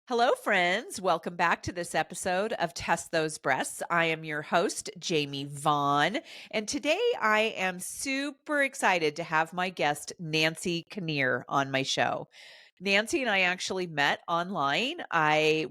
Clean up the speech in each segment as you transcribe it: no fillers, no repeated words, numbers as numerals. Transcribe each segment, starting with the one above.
Hello, friends. Welcome back to this episode of Test Those Breasts. I am your host, Jamie Vaughn, and today I am super excited to have my guest, Nancy Kinnear, on my show. Nancy and I actually met online.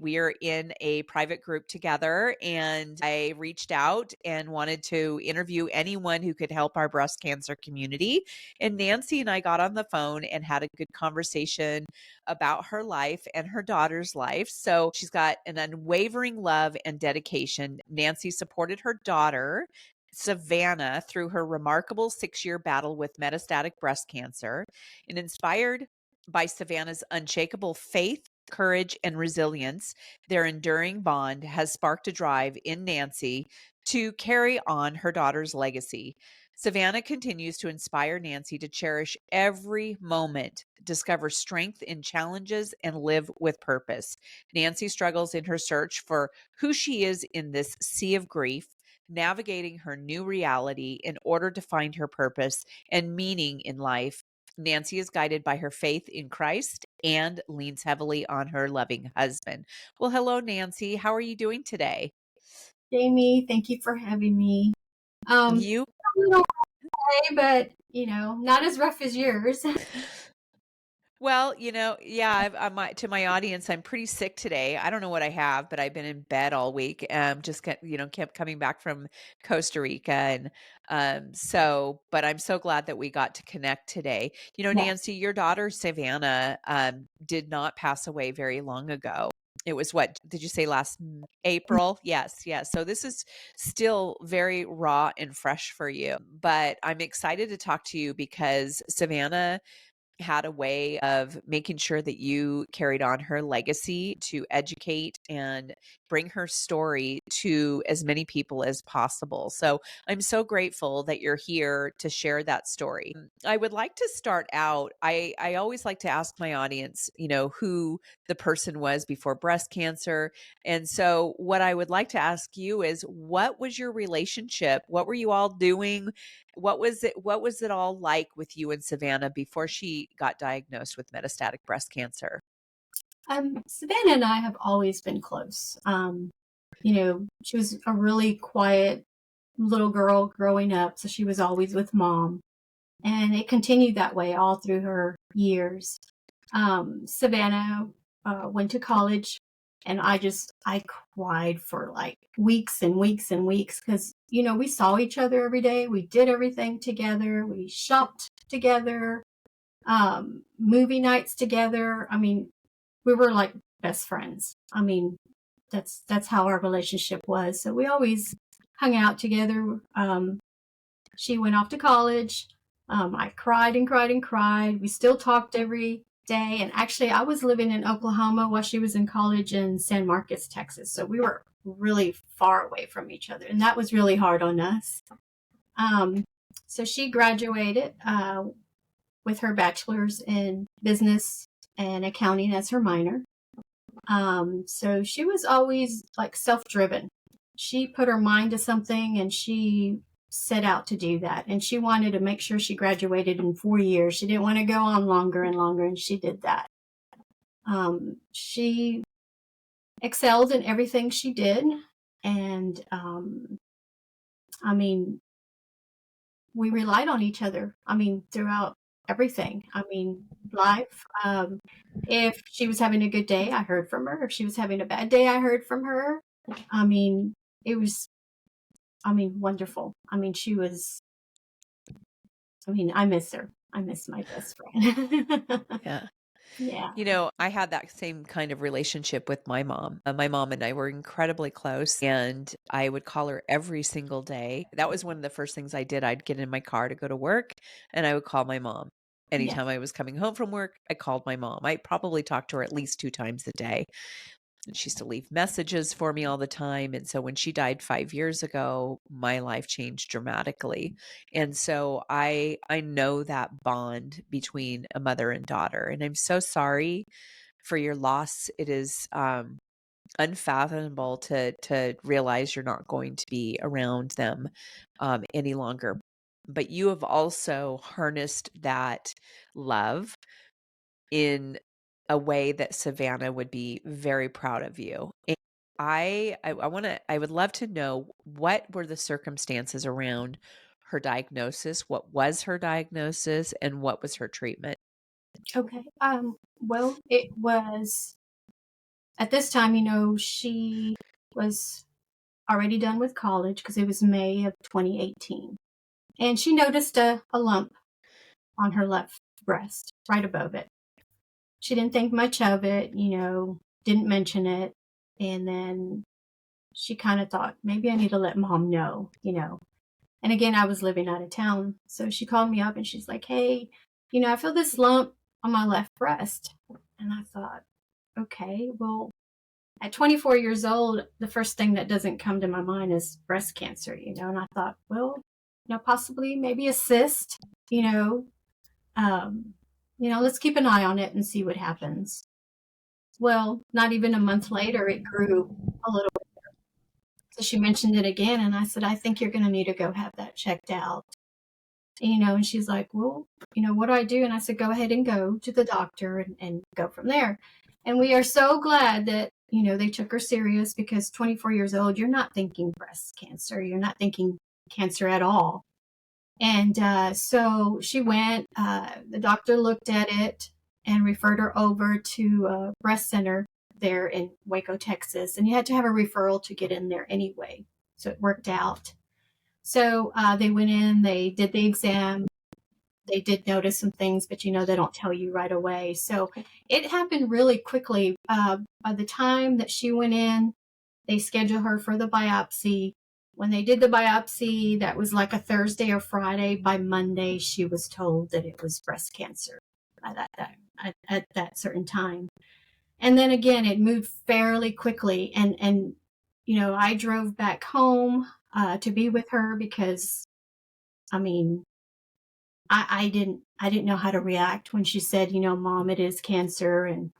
We are in a private group together, and I reached out and wanted to interview anyone who could help our breast cancer community. And Nancy and I got on the phone and had a good conversation about her life and her daughter's life. So she's got an unwavering love and dedication. Nancy supported her daughter, Savannah, through her remarkable 6-year battle with metastatic breast cancer, and inspired by Savannah's unshakable faith, courage, and resilience, their enduring bond has sparked a drive in Nancy to carry on her daughter's legacy. Savannah continues to inspire Nancy to cherish every moment, discover strength in challenges, and live with purpose. Nancy struggles in her search for who she is in this sea of grief, navigating her new reality in order to find her purpose and meaning in life. Nancy is guided by her faith in Christ and leans heavily on her loving husband. Well, hello, Nancy. How are you doing today? Jamie, thank you for having me. You A little okay, but not as rough as yours. Well, yeah, to my audience, I'm pretty sick today. I don't know what I have, but I've been in bed all week. Kept coming back from Costa Rica, and but I'm so glad that we got to connect today. Yes. Nancy, your daughter Savannah did not pass away very long ago. It was what did you say last April? Yes, yes. So this is still very raw and fresh for you, but I'm excited to talk to you because Savannah had a way of making sure that you carried on her legacy to educate and bring her story to as many people as possible. So I'm so grateful that you're here to share that story. I would like to start out. I always like to ask my audience, who the person was before breast cancer. And so what I would like to ask you is what was your relationship? What were you all doing? What was it all like with you and Savannah before she got diagnosed with metastatic breast cancer? Savannah and I have always been close. She was a really quiet little girl growing up, so she was always with mom. And it continued that way all through her years. Savannah went to college, and I cried for like weeks and weeks and weeks because, we saw each other every day. We did everything together. We shopped together, movie nights together. I mean, we were like best friends. I mean, that's how our relationship was. So we always hung out together. She went off to college. I cried and cried and cried. We still talked every day. And actually, I was living in Oklahoma while she was in college in San Marcos, Texas. So we were really far away from each other. And that was really hard on us. Um, so she graduated with her bachelor's in business and accounting as her minor. So she was always like self-driven. She put her mind to something and she set out to do that. And she wanted to make sure she graduated in 4 years. She didn't want to go on longer and longer, and she did that. She excelled in everything she did. And I mean, we relied on each other. I mean, throughout everything. I mean, life. If she was having a good day, I heard from her. If she was having a bad day, I heard from her. I mean, it was, wonderful. I mean, she was, I miss her. I miss my best friend. Yeah. Yeah. I had that same kind of relationship with my mom. My mom and I were incredibly close, and I would call her every single day. That was one of the first things I did. I'd get in my car to go to work, and I would call my mom. Yeah. Anytime I was coming home from work, I called my mom. I probably talked to her at least 2 times a day. And she used to leave messages for me all the time. And so when she died 5 years ago, my life changed dramatically. And so I know that bond between a mother and daughter. And I'm so sorry for your loss. It is unfathomable to realize you're not going to be around them any longer. But you have also harnessed that love in a way that Savannah would be very proud of you. And I would love to know, what were the circumstances around her diagnosis? What was her diagnosis and what was her treatment? Okay. Well, it was at this time, she was already done with college because it was May of 2018. And she noticed a lump on her left breast, right above it. She didn't think much of it, didn't mention it. And then she kind of thought, maybe I need to let mom know. And again, I was living out of town. So she called me up and she's like, hey, I feel this lump on my left breast. And I thought, okay, well, at 24 years old, the first thing that doesn't come to my mind is breast cancer, and I thought, well, possibly maybe a cyst, um, let's keep an eye on it and see what happens. Well, not even a month later, it grew a little bit. So she mentioned it again, and I said, I think you're going to need to go have that checked out. And she's like, well, what do I do? And I said, go ahead and go to the doctor and go from there. And we are so glad that, they took her serious, because 24 years old, you're not thinking breast cancer. You're not thinking cancer at all. And so she went, the doctor looked at it and referred her over to a breast center there in Waco, Texas. And you had to have a referral to get in there anyway. So it worked out. So they went in, they did the exam. They did notice some things, but they don't tell you right away. So it happened really quickly. By the time that she went in, they scheduled her for the biopsy. When they did the biopsy, that was like a Thursday or Friday. By Monday, she was told that it was breast cancer at that certain time. And then again, it moved fairly quickly. And I drove back home to be with her, because, I mean, I didn't know how to react when she said, mom, it is cancer. And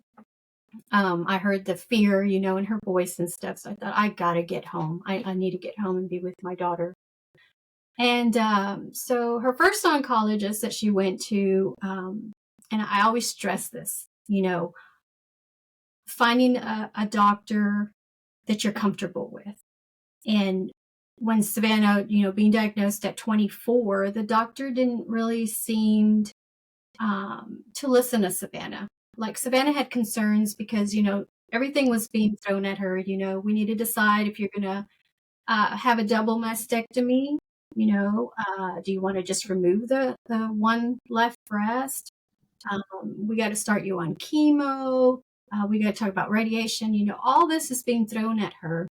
I heard the fear, in her voice and stuff. So I thought, I got to get home. I need to get home and be with my daughter. And so her first oncologist that she went to, and I always stress this, finding a doctor that you're comfortable with. And when Savannah, being diagnosed at 24, the doctor didn't really seem to listen to Savannah. Like, Savannah had concerns because, everything was being thrown at her. We need to decide if you're going to have a double mastectomy. Do you want to just remove the one left breast? We got to start you on chemo. We got to talk about radiation. All this is being thrown at her.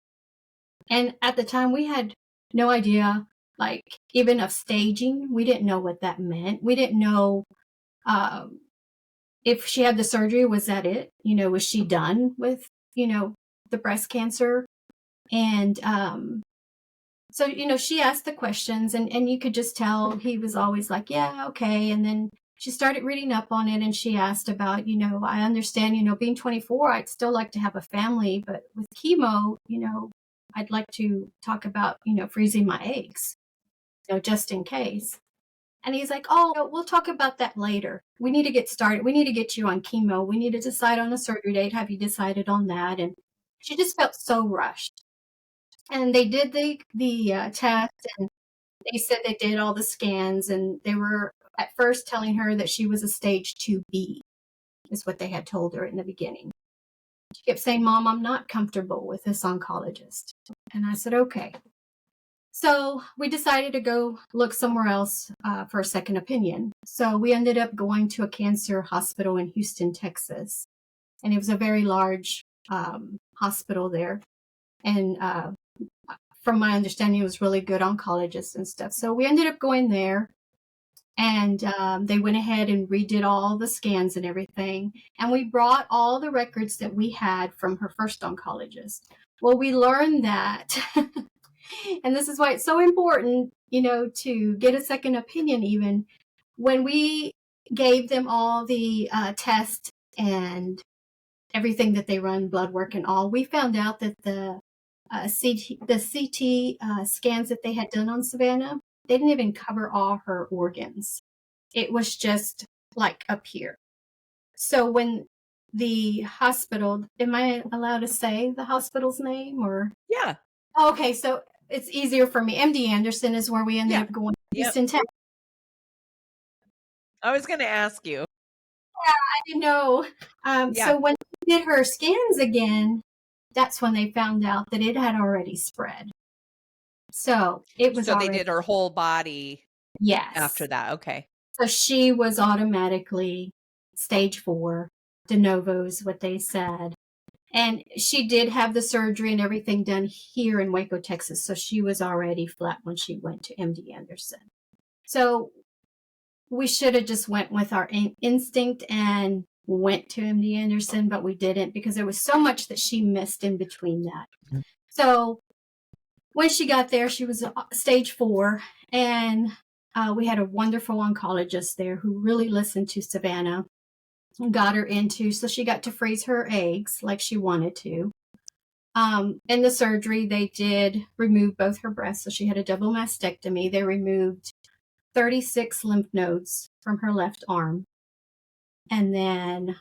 And at the time, we had no idea, like, even of staging. We didn't know what that meant. We didn't know if she had the surgery, was that it? Was she done with, the breast cancer? And so, she asked the questions, and you could just tell he was always like, yeah, okay. And then she started reading up on it, and she asked about, I understand, being 24, I'd still like to have a family, but with chemo, I'd like to talk about, freezing my eggs, just in case. And he's like, oh, no, we'll talk about that later. We need to get started. We need to get you on chemo. We need to decide on a surgery date. Have you decided on that? And she just felt so rushed. And they did the test, and they said they did all the scans, and they were at first telling her that she was a stage 2B, is what they had told her in the beginning. She kept saying, Mom, I'm not comfortable with this oncologist. And I said, okay. So we decided to go look somewhere else for a second opinion. So we ended up going to a cancer hospital in Houston, Texas. And it was a very large hospital there. And from my understanding, it was really good oncologists and stuff. So we ended up going there. And they went ahead and redid all the scans and everything. And we brought all the records that we had from her first oncologist. Well, we learned that, and this is why it's so important, to get a second opinion. Even when we gave them all the tests and everything that they run, blood work and all, we found out that the CT scans that they had done on Savannah, they didn't even cover all her organs. It was just like up here. So when the hospital, am I allowed to say the hospital's name or? Yeah. Okay, so it's easier for me. MD Anderson is where we ended Yeah. up going. Yep. Houston, Texas. I was going to ask you. I didn't know. Yeah. So when they did her scans again, that's when they found out that it had already spread. So it was So they already, did her whole body yes. after that. Okay. So she was automatically stage 4, de novo is what they said. And she did have the surgery and everything done here in Waco, Texas. So she was already flat when she went to MD Anderson. So we should have just went with our instinct and went to MD Anderson, but we didn't because there was so much that she missed in between that. So when she got there, she was stage 4, and we had a wonderful oncologist there who really listened to Savannah and got her into, so she got to freeze her eggs like she wanted to. In the surgery, they did remove both her breasts, so she had a double mastectomy. They removed 36 lymph nodes from her left arm. And then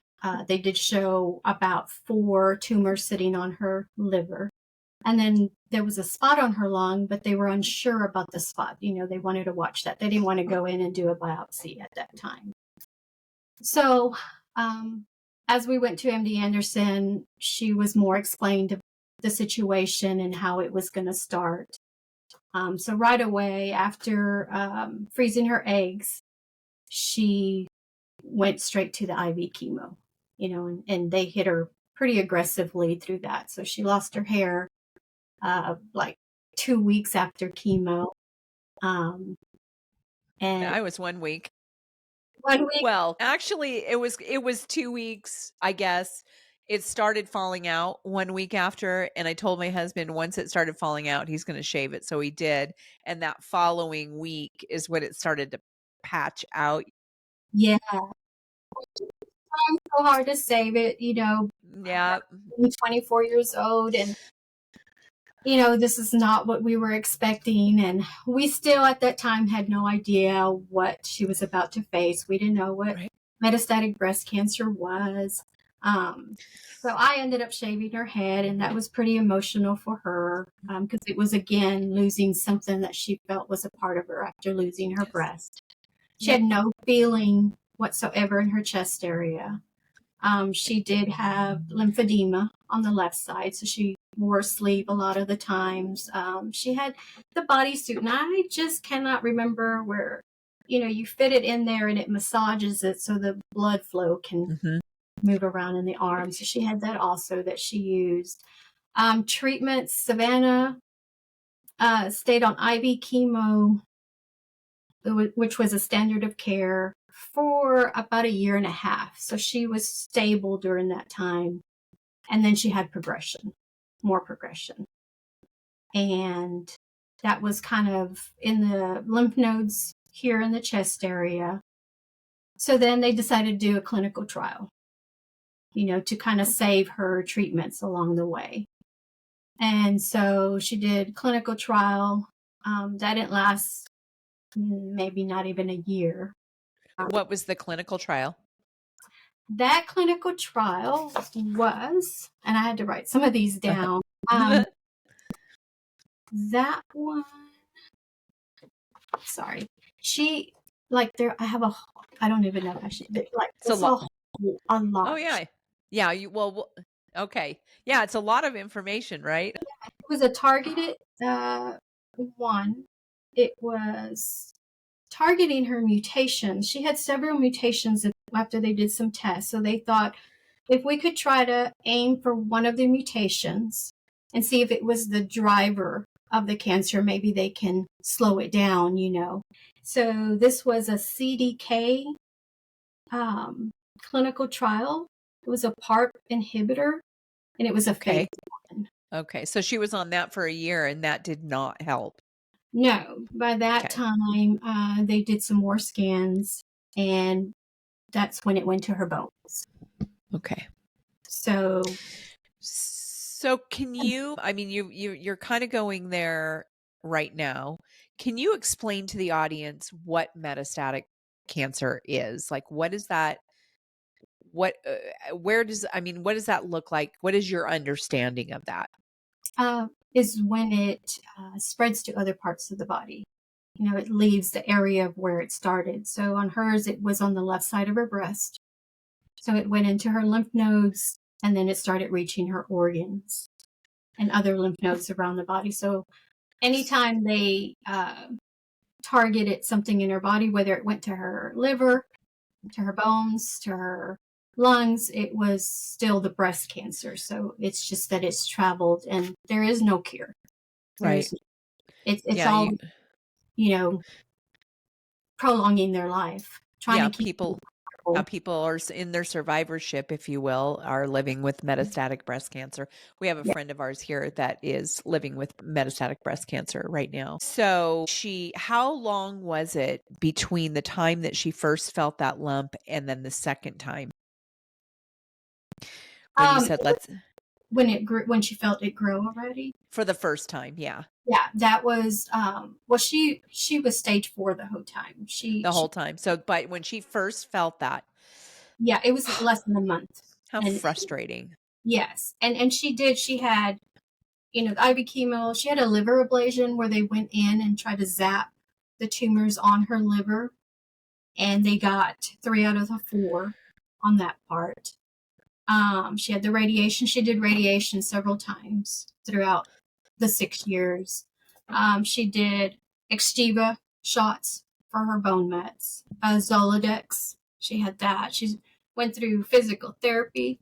they did show about 4 tumors sitting on her liver. And then there was a spot on her lung, but they were unsure about the spot. You know, they wanted to watch that. They didn't want to go in and do a biopsy at that time. So as we went to MD Anderson, she was more explained the situation and how it was going to start. So right away after freezing her eggs, she went straight to the IV chemo, you know, and they hit her pretty aggressively through that. So she lost her hair like 2 weeks after chemo. And I was 1 week. 1 week. Well, actually, it was 2 weeks, I guess. It started falling out 1 week after, and I told my husband once it started falling out, he's going to shave it. So he did. And that following week is when it started to patch out. Yeah. It's so hard to save it, you know. Yeah. I'm 24 years old, and you know, this is not what we were expecting. And we still at that time had no idea what she was about to face. We didn't know what metastatic breast cancer was. So I ended up shaving her head, and that was pretty emotional for her because it was, again, losing something that she felt was a part of her after losing her breast. She had no feeling whatsoever in her chest area. She did have lymphedema on the left side, so she wore a sleeve a lot of the times. She had the bodysuit, and I just cannot remember where, you know, you fit it in there and it massages it so the blood flow can move around in the arm. So she had that also that she used. Treatments, Savannah stayed on IV chemo, which was a standard of care, for about 1.5 years. So she was stable during that time. And then she had progression, more progression. And that was kind of in the lymph nodes here in the chest area. So then they decided to do a clinical trial, you know, to kind of save her treatments along the way. And so she did clinical trial. That didn't last maybe not even 1 year. What was the clinical trial? That clinical trial was, and I had to write some of these down. That one, sorry, she, like, there, I have I don't even know if I should, like, It's a lot. A lot. Oh, yeah. Yeah. Okay. Yeah. It's a lot of information, right? It was a targeted one. It was targeting her mutations. She had several mutations after they did some tests. So they thought if we could try to aim for one of the mutations and see if it was the driver of the cancer, maybe they can slow it down, you know. So this was a CDK clinical trial. It was a PARP inhibitor, and it was a phase 1. Okay. So she was on that for 1 year, and that did not help. No, by that time, they did some more scans, and that's when it went to her bones. Okay. So can you, I mean, you're kind of going there right now. Can you explain to the audience what metastatic cancer is? Like, what is that? what where does what does that look like? What is your understanding of that? Is when it spreads to other parts of the body. It leaves the area of where it started. So on hers, it was on the left side of her breast. So it went into her lymph nodes, and then it started reaching her organs and other lymph nodes around the body. So anytime they targeted something in her body, whether it went to her liver, to her bones, to her lungs, it was still the breast cancer. So it's just that it's traveled, and there is no cure. Right. It's Yeah. all, prolonging their life, trying to keep People how people are in their survivorship, if you will, are living with metastatic breast cancer. We have a friend of ours here that is living with metastatic breast cancer right now. So how long was it between the time that she first felt that lump and then the second time? When you said when it grew, when she felt it grow already. For the first time, yeah. Yeah, that was well, she was stage 4 the whole time. The whole time. So, but when she first felt that, yeah, it was less than a month. How frustrating. Yes, and she had, the IV chemo. She had a liver ablation where they went in and tried to zap the tumors on her liver, and they got 3 out of the 4 on that part. She had the radiation. She did radiation several times throughout the 6 years. She did Extiva shots for her bone mets, Zoladex. She had that. She went through physical therapy.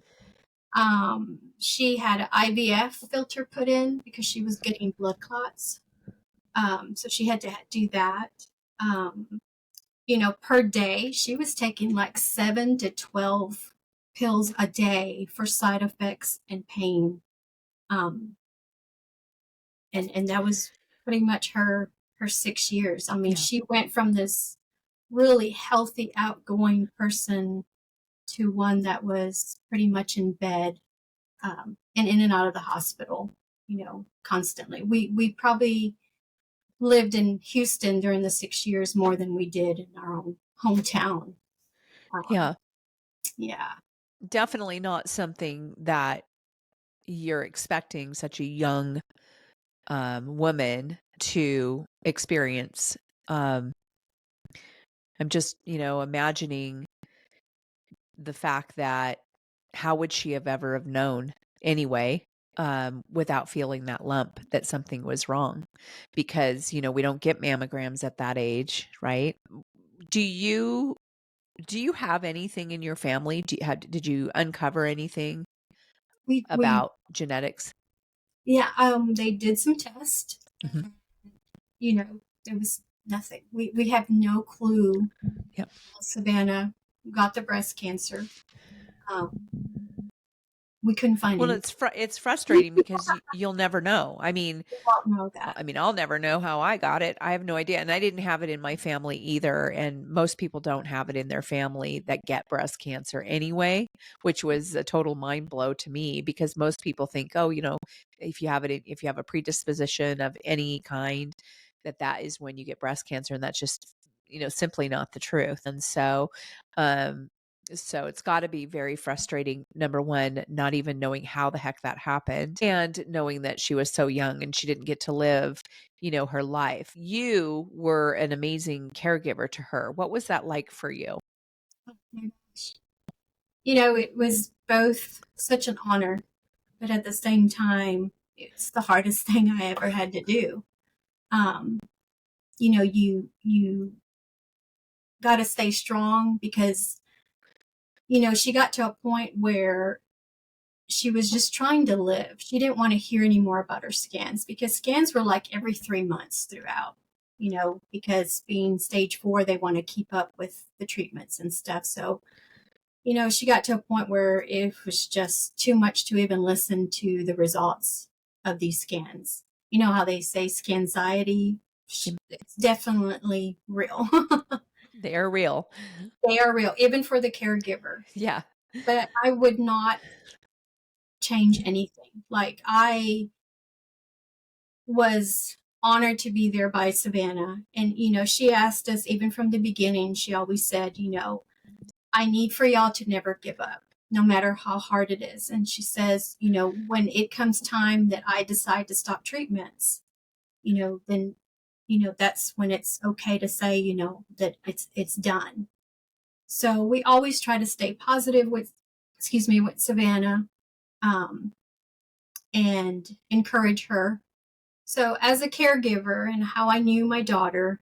She had an IVF filter put in because she was getting blood clots. So she had to do that. Per day, she was taking like 7 to 12 pills a day for side effects and pain. And that was pretty much her 6 years. She went from this really healthy, outgoing person to one that was pretty much in bed, and in and out of the hospital, constantly. We probably lived in Houston during the 6 years more than we did in our own hometown. Yeah. Yeah. Definitely not something that you're expecting such a young woman to experience. I'm just, imagining the fact that how would she have ever have known anyway, without feeling that lump that something was wrong? Because, we don't get mammograms at that age, right? Do you have anything in your family? Did you uncover anything about genetics? Yeah, they did some tests. Mm-hmm. There was nothing. We have no clue. Yep. Savannah got the breast cancer. We couldn't find Well, anything. it's frustrating because you'll never know. We won't know that. I'll never know how I got it. I have no idea. And I didn't have it in my family either. And most people don't have it in their family that get breast cancer anyway, which was a total mind blow to me because most people think, oh, if you have a predisposition of any kind, that is when you get breast cancer. And that's just, simply not the truth. And so, so it's got to be very frustrating, number one, not even knowing how the heck that happened and knowing that she was so young and she didn't get to live, her life. You were an amazing caregiver to her. What was that like for you? Oh my gosh. It was both such an honor, but at the same time, it's the hardest thing I ever had to do. You got to stay strong because she got to a point where she was just trying to live. She didn't want to hear any more about her scans because scans were like every 3 months throughout, because being stage 4, they want to keep up with the treatments and stuff. So, she got to a point where it was just too much to even listen to the results of these scans. You know how they say scanxiety? It's definitely real. They are real. They are real, even for the caregiver. Yeah. But I would not change anything. Like, I was honored to be there by Savannah. And, she asked us, even from the beginning, she always said, I need for y'all to never give up, no matter how hard it is. And she says, when it comes time that I decide to stop treatments, then, that's when it's okay to say, that it's done. So we always try to stay positive with Savannah, and encourage her. So as a caregiver and how I knew my daughter,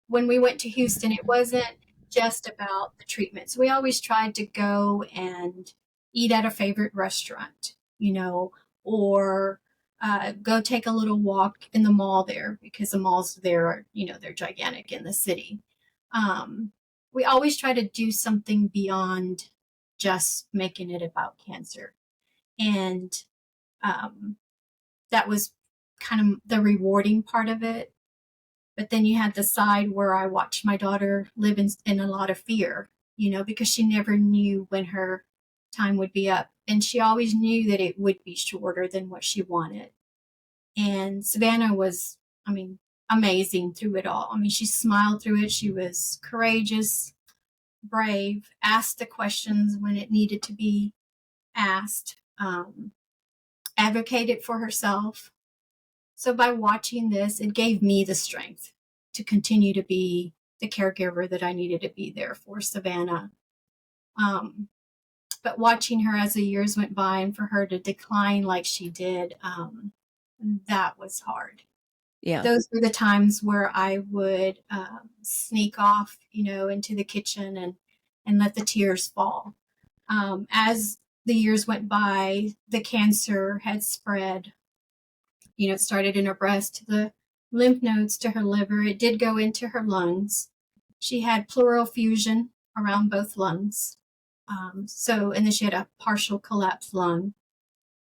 when we went to Houston, it wasn't just about the treatments. We always tried to go and eat at a favorite restaurant, or go take a little walk in the mall there, because the malls there are, they're gigantic in the city. We always try to do something beyond just making it about cancer. And that was kind of the rewarding part of it. But then you had the side where I watched my daughter live in a lot of fear, because she never knew when her time would be up. And she always knew that it would be shorter than what she wanted. And Savannah was, amazing through it all. She smiled through it. She was courageous, brave, asked the questions when it needed to be asked, advocated for herself. So by watching this, it gave me the strength to continue to be the caregiver that I needed to be there for Savannah. But watching her as the years went by and for her to decline like she did, that was hard. Yeah. Those were the times where I would sneak off, into the kitchen and let the tears fall. As the years went by, the cancer had spread. It started in her breast to the lymph nodes to her liver. It did go into her lungs. She had pleural fusion around both lungs. And then she had a partial collapsed lung,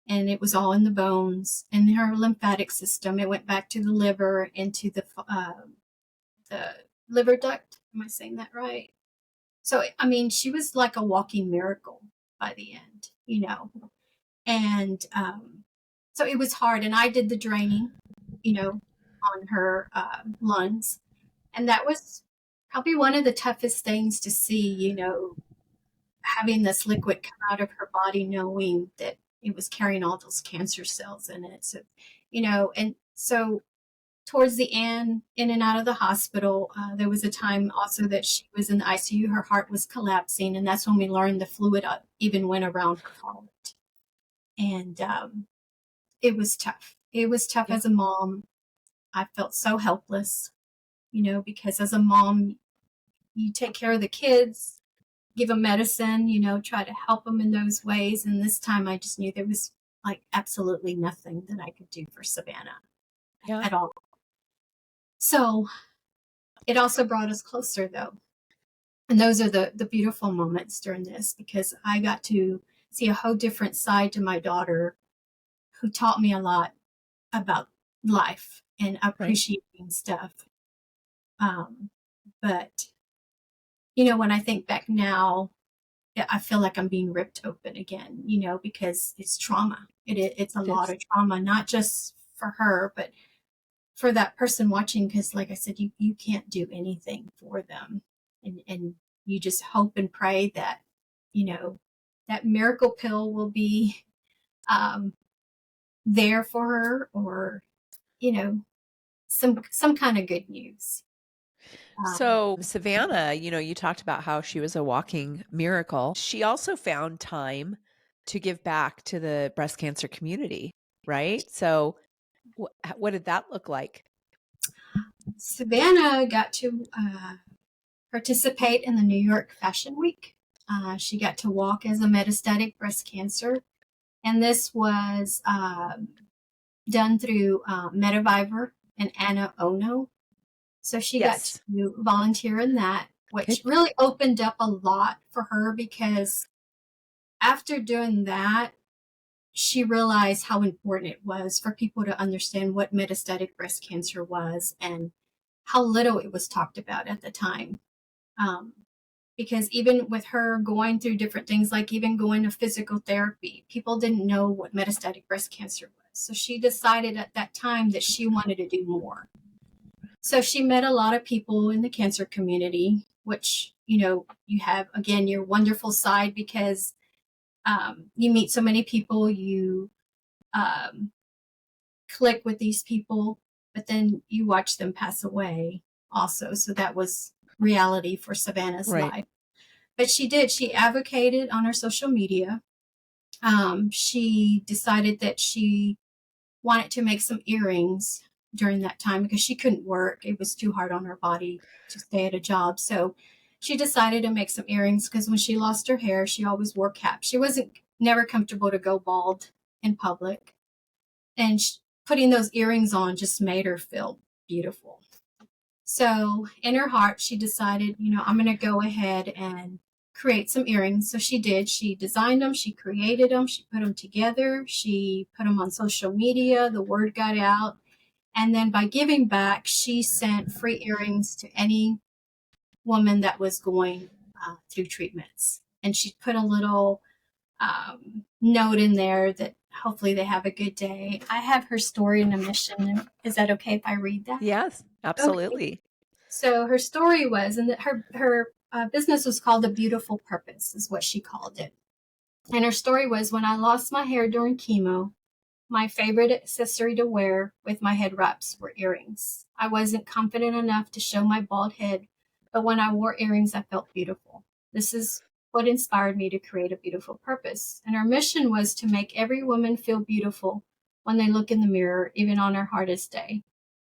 and it was all in the bones. In her lymphatic system, it went back to the liver, into the liver duct. Am I saying that right? So, she was like a walking miracle by the end, and so it was hard. And I did the draining, on her lungs. And that was probably one of the toughest things to see, having this liquid come out of her body, knowing that it was carrying all those cancer cells in it. So, and so towards the end, in and out of the hospital, there was a time also that she was in the ICU. Her heart was collapsing. And that's when we learned the fluid even went around her heart. And it was tough. It was tough as a mom. I felt so helpless, because as a mom, you take care of the kids, give them medicine, try to help them in those ways. And this time I just knew there was like absolutely nothing that I could do for Savannah at all. So it also brought us closer, though. And those are the beautiful moments during this, because I got to see a whole different side to my daughter, who taught me a lot about life and appreciating stuff. But, when I think back now, I feel like I'm being ripped open again, because it's trauma. It's a lot of trauma, not just for her, but for that person watching. Because like I said, you can't do anything for them. And you just hope and pray that, that miracle pill will be there for her, or, some kind of good news. So Savannah, you talked about how she was a walking miracle. She also found time to give back to the breast cancer community, right? So what did that look like? Savannah got to participate in the New York Fashion Week. She got to walk as a metastatic breast cancer. And this was done through METAVIVOR and AnaOno. So she got to volunteer in that, which really opened up a lot for her, because after doing that, she realized how important it was for people to understand what metastatic breast cancer was and how little it was talked about at the time. Because even with her going through different things, like even going to physical therapy, people didn't know what metastatic breast cancer was. So she decided at that time that she wanted to do more. So she met a lot of people in the cancer community, which you have, again, your wonderful side because you meet so many people, you um, click with these people, but then you watch them pass away also. So that was reality for Savannah's Right. life. But she advocated on her social media. She decided that she wanted to make some earrings during that time because she couldn't work. It was too hard on her body to stay at a job. So she decided to make some earrings because when she lost her hair, she always wore caps. She wasn't never comfortable to go bald in public. And putting those earrings on just made her feel beautiful. So in her heart, she decided, I'm going to go ahead and create some earrings. So she did. She designed them, she created them, she put them together, she put them on social media. The word got out. And then by giving back, she sent free earrings to any woman that was going through treatments. And she put a little note in there that hopefully they have a good day. I have her story and a mission. Is that okay if I read that? Yes, Okay. absolutely. So her story was, and her business was called A Beautiful Purpose, is what she called it. And her story was, when I lost my hair during chemo, my favorite accessory to wear with my head wraps were earrings. I wasn't confident enough to show my bald head, but when I wore earrings, I felt beautiful. This is what inspired me to create A Beautiful Purpose. And her mission was to make every woman feel beautiful when they look in the mirror, even on her hardest day.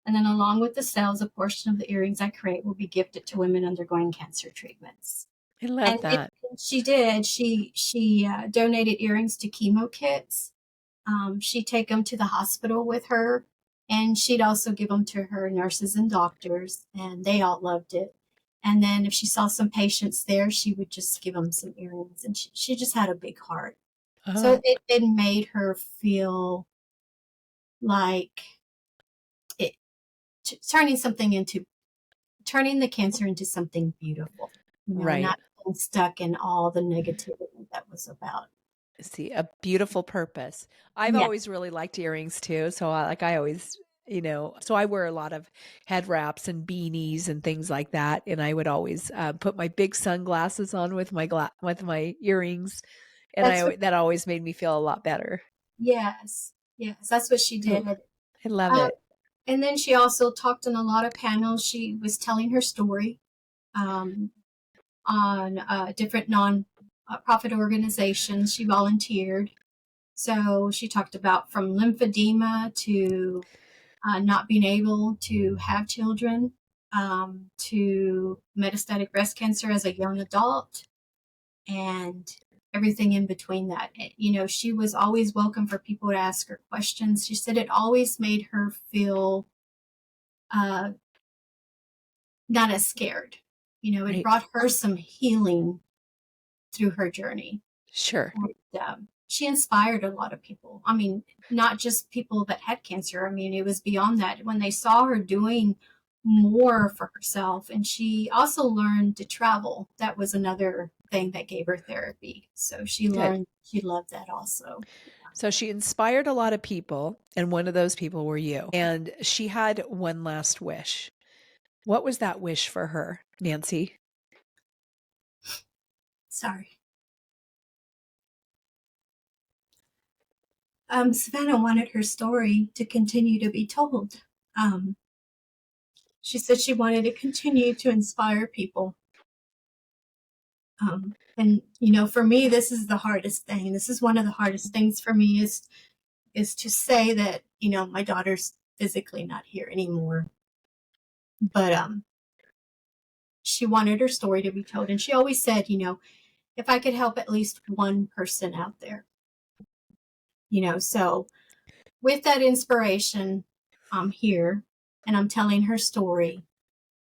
And then along with the sales, a portion of the earrings I create will be gifted to women undergoing cancer treatments. I love And that. she did. She donated earrings to chemo kits. She'd take them to the hospital with her, and she'd also give them to her nurses and doctors, and they all loved it. And then if she saw some patients there, she would just give them some earrings, and she just had a big heart. So Oh, it made her feel like it turning the cancer into something beautiful, right. not being stuck in all the negativity that was about. See, a beautiful purpose. I've Yeah, always really liked earrings too. So I always, so I wear a lot of head wraps and beanies and things like that. And I would always put my big sunglasses on with with my earrings. And that's what. that always made me feel a lot better. Yes, yes, that's what she Oh, did. I love Uh, it. and then she also talked in a lot of panels. She was telling her story um, on different non-profit organizations. She volunteered. So she talked about from lymphedema to not being able to have children, to metastatic breast cancer as a young adult, and everything in between that. She was always welcome for people to ask her questions. She said it always made her feel uh, not as scared. It Right. brought her some healing through her journey. Sure. And, she inspired a lot of people. I mean, not just people that had cancer. I mean, it was beyond that. When they saw her doing more for herself, and she also learned to travel. That was another thing that gave her therapy. So Good. she loved that also. So she inspired a lot of people, and one of those people were you. And she had one last wish. What was that wish for her, Nancy? Sorry. Savannah wanted her story to continue to be told. Um, she said she wanted to continue to inspire people. And for me, this is the hardest thing. This is one of the hardest things for me is to say that my daughter's physically not here anymore, but she wanted her story to be told, and she always said, if I could help at least one person out there, so with that inspiration, I'm here and I'm telling her story,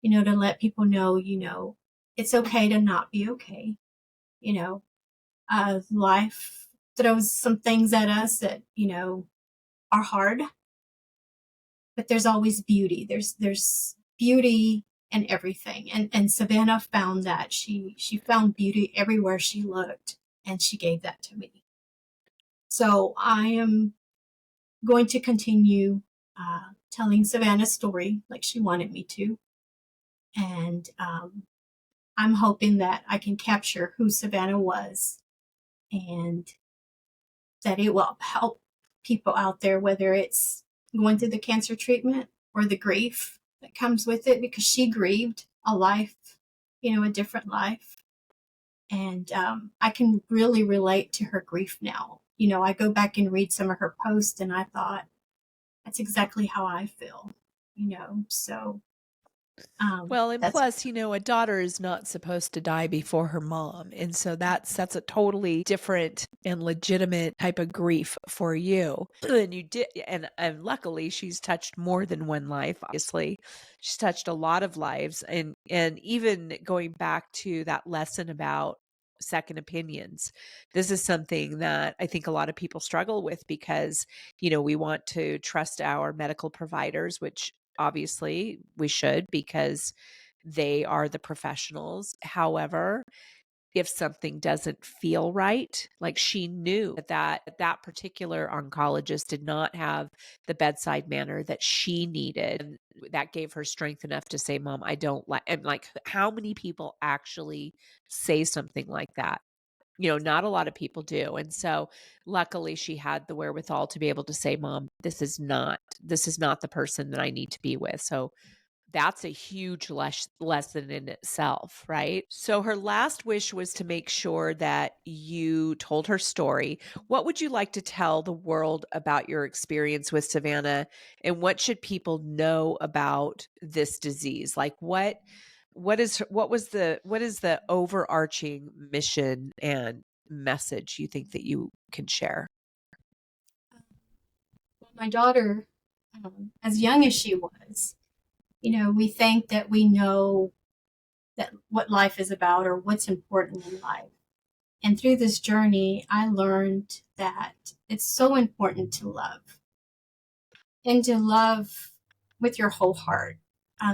to let people know, it's okay to not be okay. You know, Life throws some things at us that, are hard, but there's always beauty. There's beauty in everything. And Savannah found that. She found beauty everywhere she looked, and she gave that to me. So I am going to continue telling Savannah's story like she wanted me to. And I'm hoping that I can capture who Savannah was, and that it will help people out there, whether it's going through the cancer treatment or the grief that comes with it, because she grieved a life, a different life. And I can really relate to her grief now. I go back and read some of her posts, and I thought, that's exactly how I feel, so Well, and that's plus, a daughter is not supposed to die before her mom. And so that's a totally different and legitimate type of grief for you. And you did, and luckily she's touched more than one life, obviously. She's touched a lot of lives. And even going back to that lesson about second opinions, this is something that I think a lot of people struggle with because, we want to trust our medical providers, which obviously we should because they are the professionals. However, if something doesn't feel right, like she knew that particular oncologist did not have the bedside manner that she needed. And that gave her strength enough to say, Mom, I don't like, and like, how many people actually say something like that? Not a lot of people do. And so luckily she had the wherewithal to be able to say, Mom, this is not the person that I need to be with. So that's a huge lesson in itself, right? So her last wish was to make sure that you told her story. What would you like to tell the world about your experience with Savannah, and what should people know about this disease? Like what is the overarching mission and message you think that you can share? my daughter, as young as she was, we think that we know that what life is about or what's important in life. And through this journey, I learned that it's so important to love, and to love with your whole heart,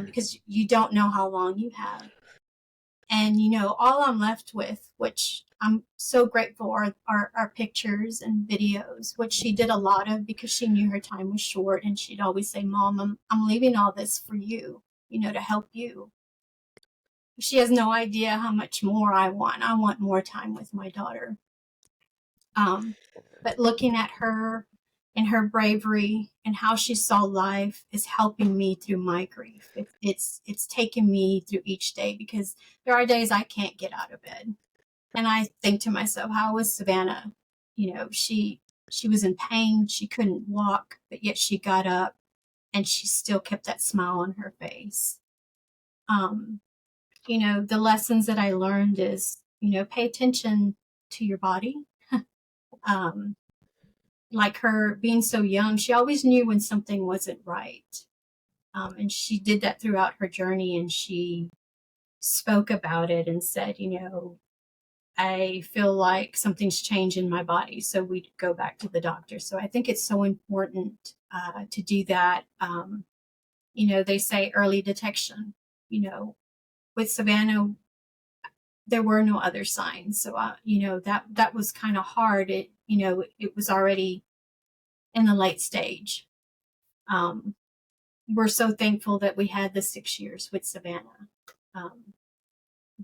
because you don't know how long you have. And, all I'm left with, which I'm so grateful, are pictures and videos, which she did a lot of because she knew her time was short. And she'd always say, Mom, I'm leaving all this for you, to help you. She has no idea how much more I want. I want more time with my daughter. But looking at her and her bravery and how she saw life is helping me through my grief. It's taken me through each day, because there are days I can't get out of bed, and I think to myself, how was Savannah? She was in pain. She couldn't walk, but yet she got up and she still kept that smile on her face. The lessons that I learned is, pay attention to your body. um, like her being so young, she always knew when something wasn't right. And she did that throughout her journey, and she spoke about it and said, I feel like something's changed in my body. So we'd go back to the doctor. So I think it's so important to do that. They say early detection. With Savannah, there were no other signs. So, that was kind of hard. It was already in the late stage. We're so thankful that we had the 6 years with Savannah.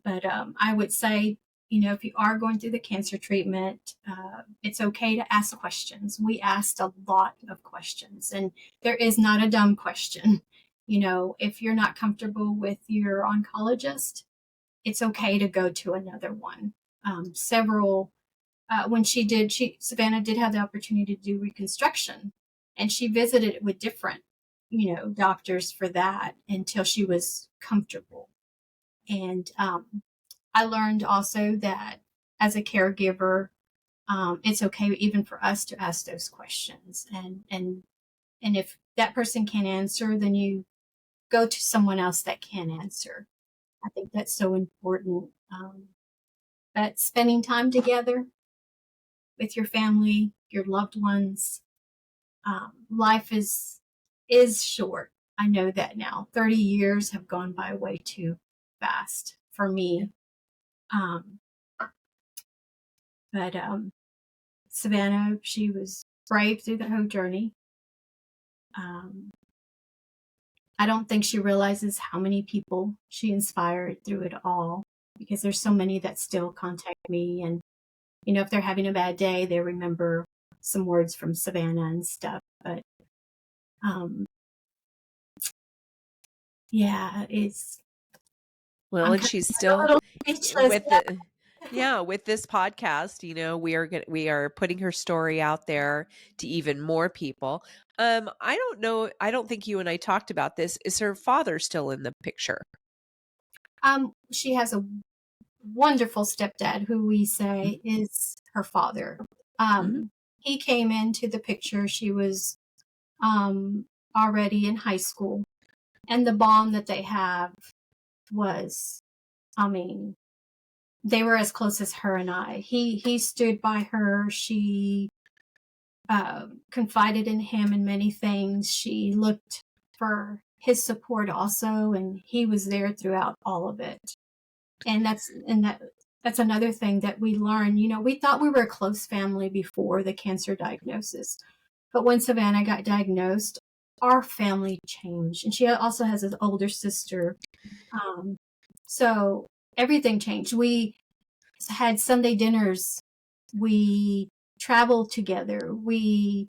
But I would say, if you are going through the cancer treatment, it's okay to ask questions. We asked a lot of questions, and there is not a dumb question. If you're not comfortable with your oncologist, it's okay to go to another one. When Savannah did have the opportunity to do reconstruction, and she visited with different, doctors for that until she was comfortable. And I learned also that as a caregiver, it's okay even for us to ask those questions. And if that person can't answer, then you go to someone else that can answer. I think that's so important. But spending time together with your family, your loved ones, life is short. I know that now. 30 years have gone by way too fast for me. But Savannah, she was brave through the whole journey. I don't think she realizes how many people she inspired through it all. because there's so many that still contact me, and if they're having a bad day, they remember some words from Savannah and stuff. But yeah, Well, I'm and kind she's of a still little speechless. with the yeah, with this podcast, we are putting her story out there to even more people. I don't know, I don't think you and I talked about this. Is her father still in the picture? She has a wonderful stepdad who we say is her father. Mhm. He came into the picture. She was already in high school, and the bond that they have was, I mean, they were as close as her and I. He stood by her. She confided in him in many things. She looked for his support also, and he was there throughout all of it. And that's another thing that we learned. We thought we were a close family before the cancer diagnosis, but when Savannah got diagnosed, our family changed. And she also has an older sister, so everything changed. We had Sunday dinners. We traveled together. We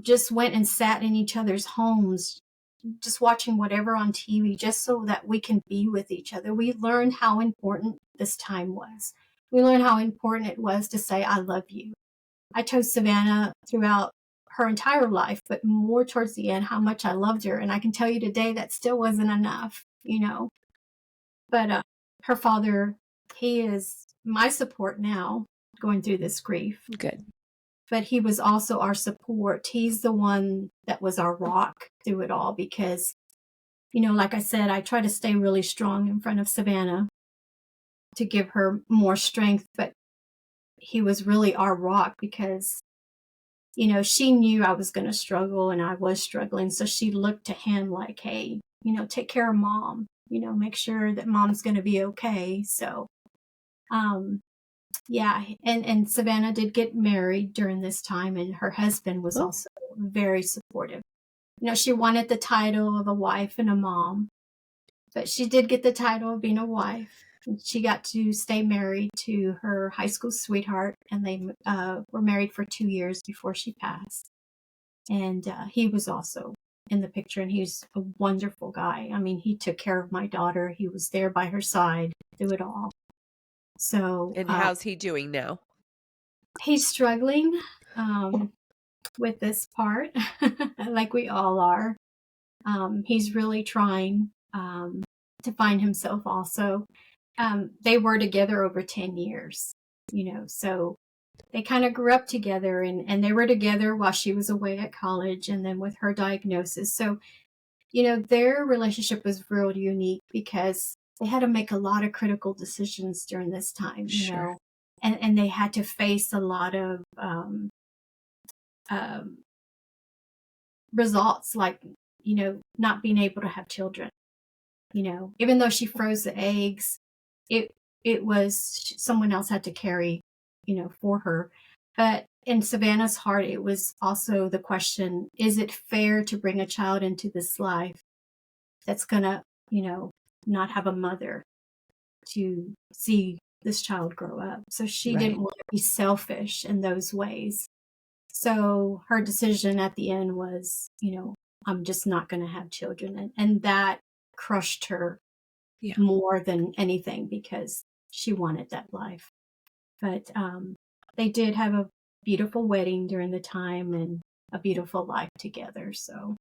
just went and sat in each other's homes, just watching whatever on TV, just so that we can be with each other. We learned how important this time was. We learned how important it was to say, I love you. I told Savannah throughout her entire life, but more towards the end, how much I loved her. And I can tell you today that still wasn't enough. But her father, he is my support now going through this grief. Good. But he was also our support. He's the one that was our rock through it all because, like I said, I try to stay really strong in front of Savannah to give her more strength. But he was really our rock because, she knew I was going to struggle and I was struggling. So she looked to him like, hey, take care of mom, make sure that mom's going to be okay. So, yeah. And Savannah did get married during this time, and her husband was Oh, also very supportive. She wanted the title of a wife and a mom, but she did get the title of being a wife. She got to stay married to her high school sweetheart, and they were married for 2 years before she passed. And he was also in the picture, and he's a wonderful guy. I mean, he took care of my daughter. He was there by her side through it all. So and how's he doing now? he's struggling with this part, like we all are. He's really trying to find himself also. They were together over 10 years, so they kind of grew up together, and they were together while she was away at college and then with her diagnosis. So, their relationship was real unique because they had to make a lot of critical decisions during this time, Sure. and they had to face a lot of um, results like, not being able to have children. Even though she froze the eggs, it it was someone else had to carry, for her. But in Savannah's heart, it was also the question, is it fair to bring a child into this life that's gonna, not have a mother to see this child grow up? So she didn't Right. want to be selfish in those ways. So her decision at the end was, I'm just not going to have children. And that crushed her Yeah. more than anything because she wanted that life. But they did have a beautiful wedding during the time and a beautiful life together. So,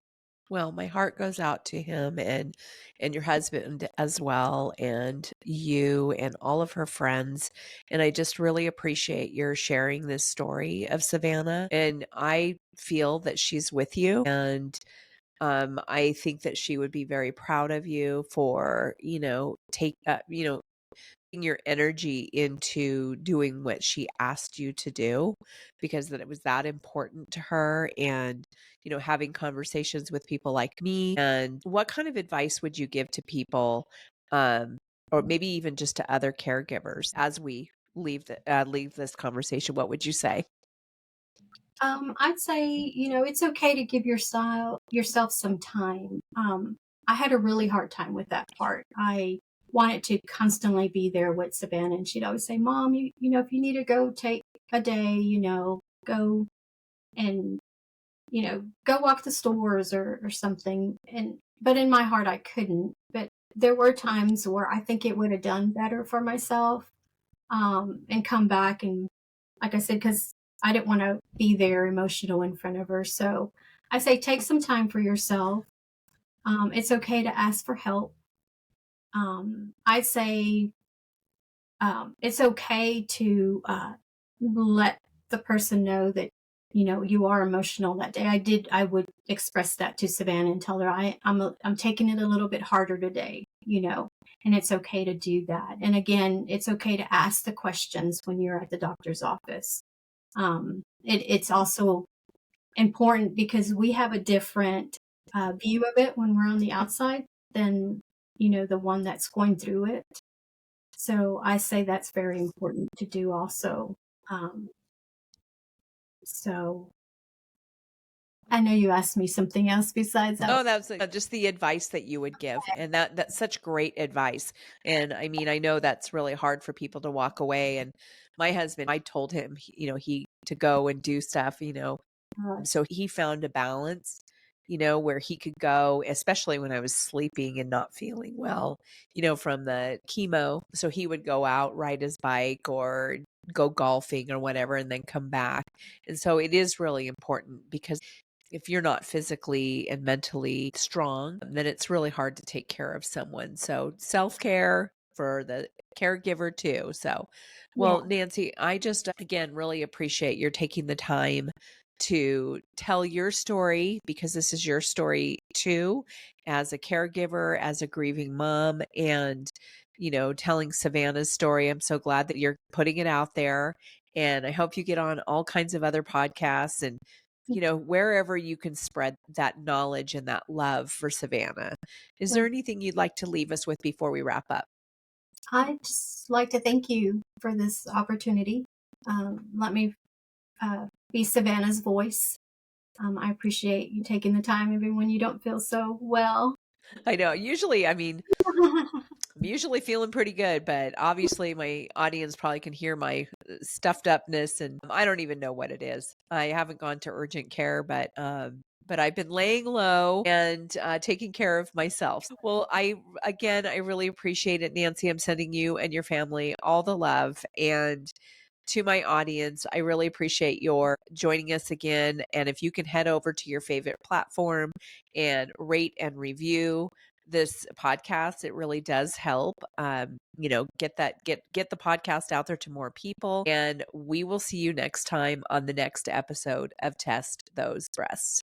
Well, my heart goes out to him and your husband as well, and you and all of her friends. And I just really appreciate your sharing this story of Savannah. And I feel that she's with you. And I think that she would be very proud of you for, your energy into doing what she asked you to do because that it was that important to her and having conversations with people like me. And what kind of advice would you give to people um or maybe even just to other caregivers as we leave this conversation? What would you say? I'd say, it's okay to give yourself some time. I had a really hard time with that part. I wanted to constantly be there with Savannah. And she'd always say, Mom, you know, if you need to go take a day, you know, go and, you know, go walk the stores or something. But in my heart, I couldn't. But there were times where I think it would have done better for myself, and come back. And like I said, because I didn't want to be there emotional in front of her. So I say, take some time for yourself. It's okay to ask for help. I say, it's okay to let the person know that, you know, you are emotional that day. I would express that to Savannah and tell her I'm taking it a little bit harder today, you know, and it's okay to do that. And again, it's okay to ask the questions when you're at the doctor's office. It's also important because we have a different view of it when we're on the outside than, you know, the one that's going through it. So I say that's very important to do also. Um, so I know you asked me something else besides that. Oh, that's just the advice that you would give. And that's such great advice. And I mean, I know that's really hard for people to walk away. And my husband, I told him, you know, he to go and do stuff, you know, so he found a balance, you know, where he could go, especially when I was sleeping and not feeling well, you know, from the chemo. So he would go out, ride his bike or go golfing or whatever, and then come back. And so it is really important because if you're not physically and mentally strong, then it's really hard to take care of someone. So self-care for the caregiver too. So, Yeah, well, Nancy, I just again really appreciate your taking the time to tell your story because this is your story too, as a caregiver, as a grieving mom, and you know, telling Savannah's story. I'm so glad that you're putting it out there. And I hope you get on all kinds of other podcasts and you know, wherever you can spread that knowledge and that love for Savannah. Is there anything you'd like to leave us with before we wrap up? I'd just like to thank you for this opportunity. Let me be Savannah's voice. I appreciate you taking the time even when you don't feel so well. I know. Usually, I mean, I'm usually feeling pretty good, but obviously my audience probably can hear my stuffed upness and I don't even know what it is. I haven't gone to urgent care, but I've been laying low and taking care of myself. Well, I really appreciate it, Nancy. I'm sending you and your family all the love. And to my audience, I really appreciate your joining us again. And if you can head over to your favorite platform and rate and review this podcast, it really does help. You know, get the podcast out there to more people. And we will see you next time on the next episode of Test Those Breasts.